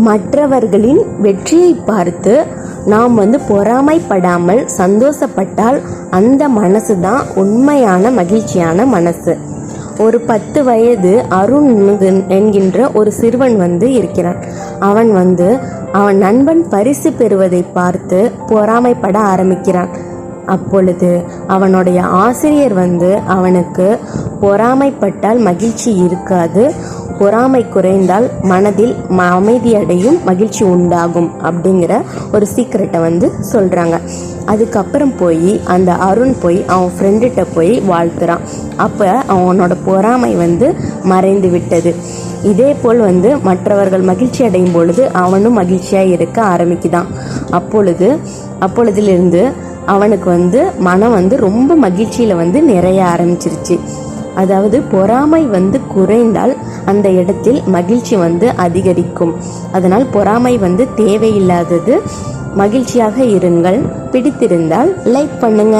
மற்றவர்களின் வெற்றியை பார்த்து நாம் பொறாமைப்படாமல் சந்தோஷப்பட்டால் அந்த மனசு தான் உண்மையான மகிழ்ச்சியான மனசு. ஒரு 10 வயது அருண் என்கின்ற ஒரு சிறுவன் இருக்கிறான். அவன் அவன் நண்பன் பரிசு பெறுவதை பார்த்து பொறாமைப்பட ஆரம்பிக்கிறான். அப்பொழுது அவனுடைய ஆசிரியர் அவனுக்கு பொறாமைப்பட்டால் மகிழ்ச்சி இருக்காது, பொறாமை குறைந்தால் மனதில் அமைதியடையும், மகிழ்ச்சி உண்டாகும் அப்படிங்கிற ஒரு சீக்ரெட்டை சொல்கிறாங்க. அதுக்கப்புறம் போய் அந்த அருண் போய் அவன் ஃப்ரெண்டுகிட்ட போய் வாழ்த்துறான். அப்போ அவனோட பொறாமை மறைந்து விட்டது. இதே போல் மற்றவர்கள் மகிழ்ச்சி அடையும் பொழுது அவனும் மகிழ்ச்சியாக இருக்க ஆரம்பிக்குதான். அப்பொழுதிலிருந்து அவனுக்கு மனம் ரொம்ப மகிழ்ச்சியில் நிறைய ஆரம்பிச்சிருச்சு. அதாவது பொறாமை குறைந்தால் அந்த இடத்தில் மகிழ்ச்சி அதிகரிக்கும். அதனால் பொறாமை தேவையில்லாதது. மகிழ்ச்சியாக இருங்கள். பிடித்திருந்தால் லைக் பண்ணுங்க.